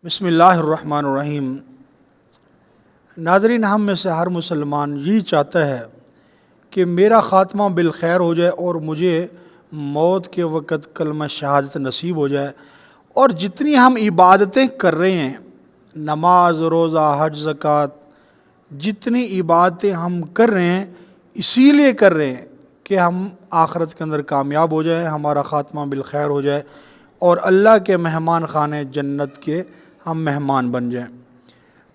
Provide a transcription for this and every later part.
बिस्मिल्लाहिर्रहमानिर्रहीम। नाज़रीन, हम में से हर मुसलमान यही चाहता है कि मेरा ख़ात्मा बिलखैर हो जाए और मुझे मौत के वक़्त कलमा शहादत नसीब हो जाए। और जितनी हम इबादतें कर रहे हैं, नमाज, रोज़ा, हज, ज़कात, जितनी इबादतें हम कर रहे हैं इसीलिए कर रहे हैं कि हम आखिरत के अंदर कामयाब हो जाए, हमारा ख़ात्मा बिलखैर हो जाए और अल्लाह के मेहमान खाने जन्नत के हम मेहमान बन जाएं।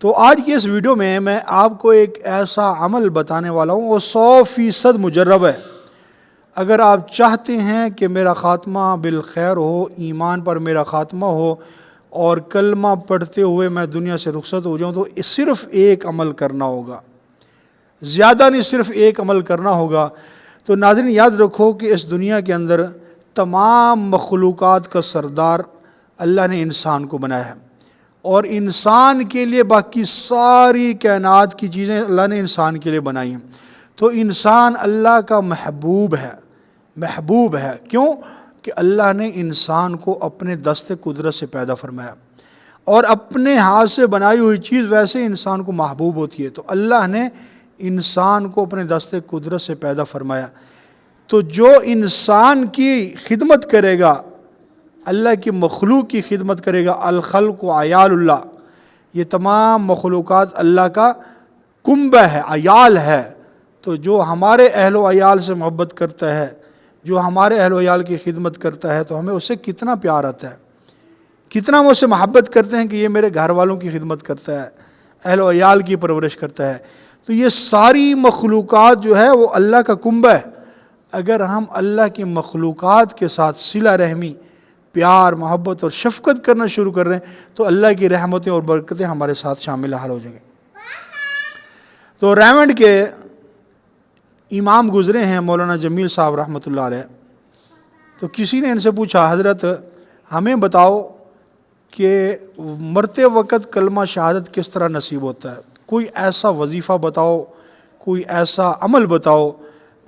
तो आज की इस वीडियो में मैं आपको एक ऐसा अमल बताने वाला हूँ वो 100% मुजर्रब है। अगर आप चाहते हैं कि मेरा ख़ात्मा बिलखैर हो, ईमान पर मेरा ख़ात्मा हो और कलमा पढ़ते हुए मैं दुनिया से रुखसत हो जाऊँ, तो सिर्फ़ एक अमल करना होगा, ज़्यादा नहीं, सिर्फ़ एक अमल करना होगा। तो नाज़रीन, याद रखो कि इस दुनिया के अंदर तमाम मखलूक़ात का सरदार अल्लाह ने इंसान को बनाया है और इंसान के लिए बाकी सारी कायनात की चीज़ें अल्लाह ने इंसान के लिए बनाई हैं। तो इंसान अल्लाह का महबूब है, महबूब है। क्यों? कि अल्लाह ने इंसान को अपने दस्ते कुदरत से पैदा फरमाया और अपने हाथ से बनाई हुई चीज़ वैसे इंसान को महबूब होती है। तो अल्लाह ने इंसान को अपने दस्ते कुदरत से पैदा फरमाया। तो जो इंसान की खिदमत करेगा, अल्लाह की मखलूक की खिदमत करेगा, अल-खल्क़ु अयालुल्लाह, ये तमाम मखलूक़ात अल्लाह का कुंबा है, अयाल है। तो जो हमारे अहल व अयाल से मोहब्बत करता है, जो हमारे अहल व अयाल की खिदमत करता है, तो हमें उससे कितना प्यार आता है, कितना हम उससे मोहब्बत करते हैं कि ये मेरे घर वालों की खिदमत करता है, अहल व अयाल की परवरिश करता है। तो ये सारी मखलूक़ात जो है वो अल्लाह का कुंबा है। अगर हम अल्लाह की मखलूक़ात के साथ सिला रहमी, प्यार, मोहब्बत और शफ़क़त करना शुरू कर रहे हैं, तो अल्लाह की रहमतें और बरकतें हमारे साथ शामिल हाल हो जाएंगे। तो रायवंड के इमाम गुज़रे हैं मौलाना जमील साहब रहमतुल्लाह अलैह। तो किसी ने इनसे पूछा, हज़रत हमें बताओ कि मरते वक़्त कलमा शहादत किस तरह नसीब होता है, कोई ऐसा वजीफ़ा बताओ, कोई ऐसा अमल बताओ।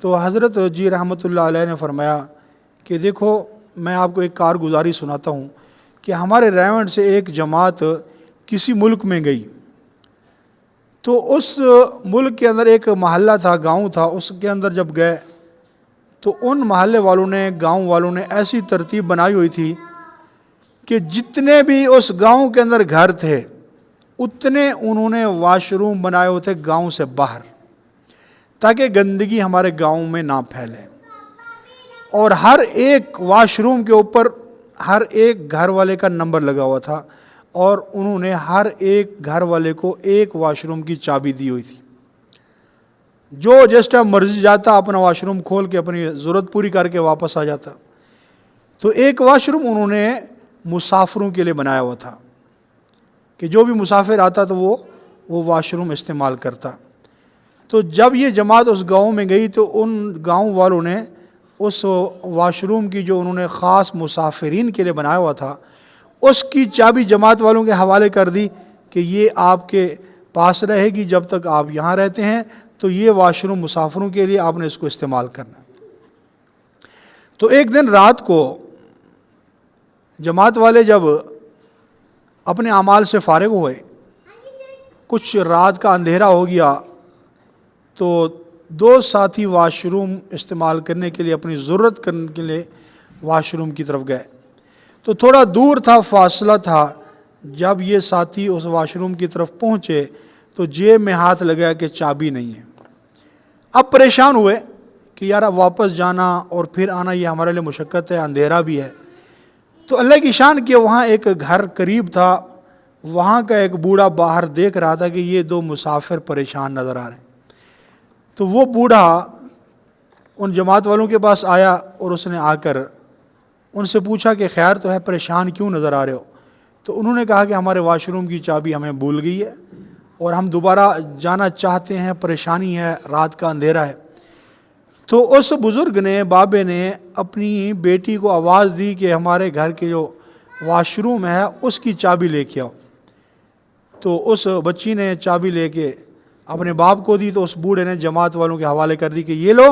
तो हज़रत जी रहमतुल्लाह अलैह ने फरमाया कि देखो, मैं आपको एक कारगुजारी सुनाता हूँ कि हमारे रायवंड से एक जमात किसी मुल्क में गई। तो उस मुल्क के अंदर एक महल्ला था, गांव था। उसके अंदर जब गए तो उन महल्ले वालों ने, गांव वालों ने ऐसी तरतीब बनाई हुई थी कि जितने भी उस गांव के अंदर घर थे उतने उन्होंने वाशरूम बनाए हुए थे गांव से बाहर, ताकि गंदगी हमारे गांव में ना फैले। और हर एक वाशरूम के ऊपर हर एक घर वाले का नंबर लगा हुआ था और उन्होंने हर एक घर वाले को एक वाशरूम की चाबी दी हुई थी। जो जिस टाइम मर्जी जाता, अपना वाशरूम खोल के अपनी ज़रूरत पूरी करके वापस आ जाता। तो एक वाशरूम उन्होंने मुसाफिरों के लिए बनाया हुआ था कि जो भी मुसाफिर आता तो वो वाशरूम इस्तेमाल करता। तो जब ये जमात उस गांव में गई तो उन गांव वालों ने उस वाशरूम की, जो उन्होंने ख़ास मुसाफिरीन के लिए बनाया हुआ था, उसकी चाबी जमात वालों के हवाले कर दी कि ये आपके पास रहेगी जब तक आप यहाँ रहते हैं। तो ये वाशरूम मुसाफिरों के लिए, आपने इसको इस्तेमाल करना। तो एक दिन रात को जमात वाले जब अपने अमाल से फारिग हुए, कुछ रात का अंधेरा हो गया, तो दो साथी वाशरूम इस्तेमाल करने के लिए, अपनी ज़रूरत करने के लिए वाशरूम की तरफ गए। तो थोड़ा दूर था, फासला था। जब ये साथी उस वाशरूम की तरफ पहुँचे तो जेब में हाथ लगाया कि चाबी नहीं है। अब परेशान हुए कि यार अब वापस जाना और फिर आना ये हमारे लिए मुशक्क़त है, अंधेरा भी है। तो अल्लाह की शान कि वहाँ एक घर करीब था, वहाँ का एक बूढ़ा बाहर देख रहा था कि ये दो मुसाफिर परेशान नज़र आ रहे हैं। तो वो बूढ़ा उन जमात वालों के पास आया और उसने आकर उनसे पूछा कि खैर तो है, परेशान क्यों नज़र आ रहे हो? तो उन्होंने कहा कि हमारे वाशरूम की चाबी हमें भूल गई है और हम दोबारा जाना चाहते हैं, परेशानी है, रात का अंधेरा है। तो उस बुज़ुर्ग ने, बाबे ने अपनी बेटी को आवाज़ दी कि हमारे घर के जो वाशरूम है उसकी चाबी लेके आओ। तो उस बच्ची ने चाबी लेके अपने बाप को दी। तो उस बूढ़े ने जमात वालों के हवाले कर दी कि ये लो,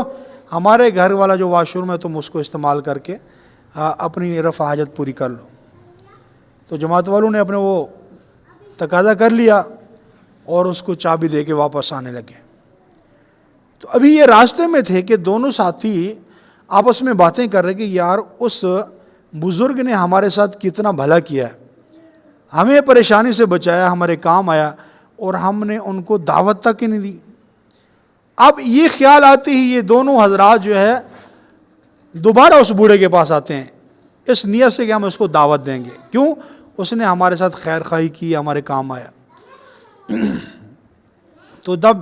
हमारे घर वाला जो वाशरूम है तुम उसको इस्तेमाल करके अपनी रफ़ा हाजत पूरी कर लो। तो जमात वालों ने अपने वो تقاضا کر لیا اور اس کو چابی دے کے واپس آنے لگے۔ تو ابھی یہ راستے میں تھے کہ دونوں ساتھی آپس میں باتیں کر رہے کہ یار اس بزرگ نے ہمارے ساتھ کتنا بھلا کیا ہے، ہمیں پریشانی سے بچایا، ہمارے کام آیا، اور ہم نے ان کو دعوت تک ہی نہیں دی۔ اب یہ خیال آتے ہی یہ دونوں حضرات جو ہے دوبارہ اس بوڑھے کے پاس آتے ہیں، اس نیت سے کہ ہم اس کو دعوت دیں گے، کیوں؟ اس نے ہمارے ساتھ خیر خواہی کی، ہمارے کام آیا۔ تو جب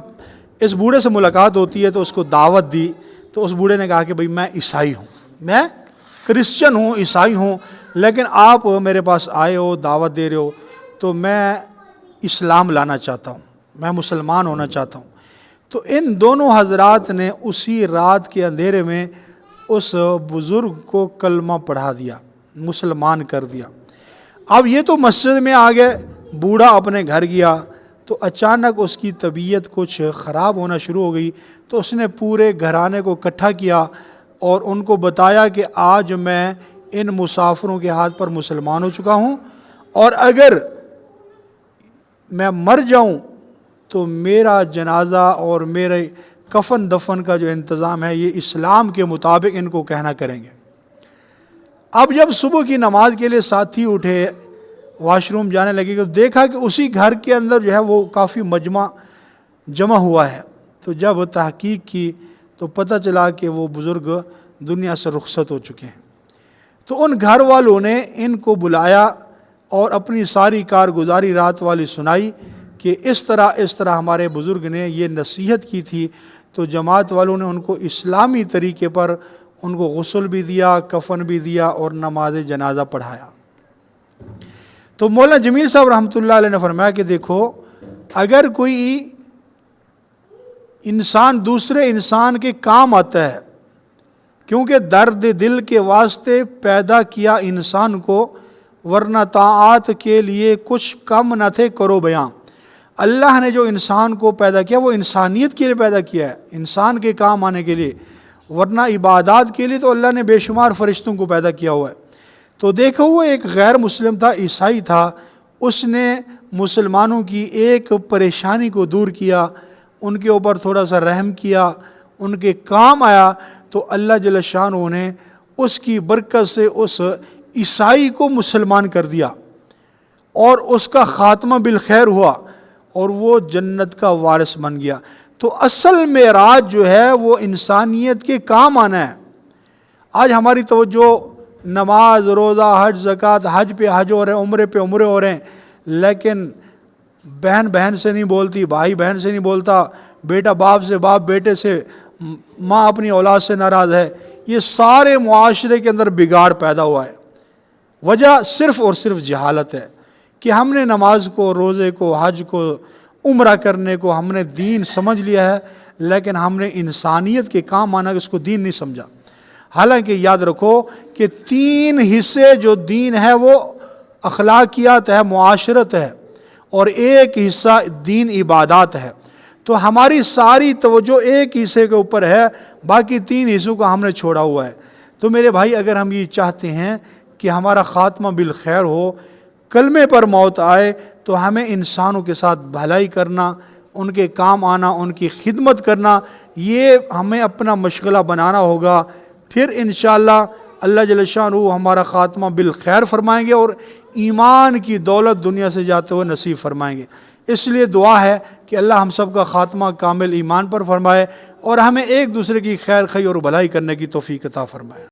اس بوڑھے سے ملاقات ہوتی ہے تو اس کو دعوت دی، تو اس بوڑھے نے کہا کہ بھئی میں عیسائی ہوں، میں کرسچن ہوں، عیسائی ہوں، لیکن آپ میرے پاس آئے ہو، دعوت دے رہے ہو، تو میں اسلام لانا چاہتا ہوں، میں مسلمان ہونا چاہتا ہوں۔ تو ان دونوں حضرات نے اسی رات کے اندھیرے میں اس بزرگ کو کلمہ پڑھا دیا، مسلمان کر دیا۔ اب یہ تو مسجد میں آ گئے، بوڑھا اپنے گھر گیا، تو اچانک اس کی طبیعت کچھ خراب ہونا شروع ہو گئی، تو اس نے پورے گھرانے کو اکٹھا کیا اور ان کو بتایا کہ آج میں ان مسافروں کے ہاتھ پر مسلمان ہو چکا ہوں، اور اگر میں مر جاؤں تو میرا جنازہ اور میرے کفن دفن کا جو انتظام ہے یہ اسلام کے مطابق ان کو کہنا کریں گے۔ اب جب صبح کی نماز کے لیے ساتھی اٹھے، واش روم جانے لگے، تو دیکھا کہ اسی گھر کے اندر جو ہے وہ کافی مجمع جمع ہوا ہے۔ تو جب تحقیق کی تو پتہ چلا کہ وہ بزرگ دنیا سے رخصت ہو چکے ہیں۔ تو ان گھر والوں نے ان کو بلایا اور اپنی ساری کارگزاری رات والی سنائی کہ اس طرح ہمارے بزرگ نے یہ نصیحت کی تھی۔ تو جماعت والوں نے ان کو اسلامی طریقے پر ان کو غسل بھی دیا، کفن بھی دیا اور نماز جنازہ پڑھایا۔ تو مولانا جمیل صاحب رحمۃ اللہ علیہ نے فرمایا کہ دیکھو، اگر کوئی انسان دوسرے انسان کے کام آتا ہے، کیونکہ درد دل کے واسطے پیدا کیا انسان کو، ورنہ طاعات کے لیے کچھ کم نہ تھے کرو بیاں۔ اللہ نے جو انسان کو پیدا کیا وہ انسانیت کے لیے پیدا کیا ہے، انسان کے کام آنے کے لیے، ورنہ عبادات کے لیے تو اللہ نے بے شمار فرشتوں کو پیدا کیا ہوا ہے۔ تو دیکھو، وہ ایک غیر مسلم تھا، عیسائی تھا، اس نے مسلمانوں کی ایک پریشانی کو دور کیا، ان کے اوپر تھوڑا سا رحم کیا، ان کے کام آیا، تو اللہ جل شانہ نے اس کی برکت سے اس عیسائی کو مسلمان کر دیا، اور اس کا خاتمہ بالخیر ہوا، اور وہ جنت کا وارث بن گیا۔ تو اصل معراج جو ہے وہ انسانیت کے کام آنا ہے۔ آج ہماری توجہ نماز، روزہ، حج، زکوٰۃ، حج پہ حج ہو رہے ہیں، عمرے پہ عمرے ہو رہے ہیں، لیکن بہن بہن سے نہیں بولتی، بھائی بہن سے نہیں بولتا، بیٹا باپ سے، باپ بیٹے سے، ماں اپنی اولاد سے ناراض ہے۔ یہ سارے معاشرے کے اندر بگاڑ پیدا ہوا ہے۔ وجہ صرف اور صرف جہالت ہے کہ ہم نے نماز کو، روزے کو، حج کو، عمرہ کرنے کو ہم نے دین سمجھ لیا ہے، لیکن ہم نے انسانیت کے کام آنا اس کو دین نہیں سمجھا۔ حالانکہ یاد رکھو کہ 3 حصے جو دین ہے وہ اخلاقیات ہے، معاشرت ہے، اور ایک حصہ دین عبادات ہے۔ تو ہماری ساری توجہ ایک حصے کے اوپر ہے، باقی 3 حصوں کو ہم نے چھوڑا ہوا ہے۔ تو میرے بھائی، اگر ہم یہ چاہتے ہیں کہ ہمارا خاتمہ بالخیر ہو، کلمے پر موت آئے، تو ہمیں انسانوں کے ساتھ بھلائی کرنا، ان کے کام آنا، ان کی خدمت کرنا، یہ ہمیں اپنا مشغلہ بنانا ہوگا۔ پھر انشاءاللہ اللہ جل شانہ ہمارا خاتمہ بالخیر فرمائیں گے، اور ایمان کی دولت دنیا سے جاتے ہوئے نصیب فرمائیں گے۔ اس لیے دعا ہے کہ اللہ ہم سب کا خاتمہ کامل ایمان پر فرمائے، اور ہمیں ایک دوسرے کی خیر خواہی اور بھلائی کرنے کی توفیق عطا فرمائے۔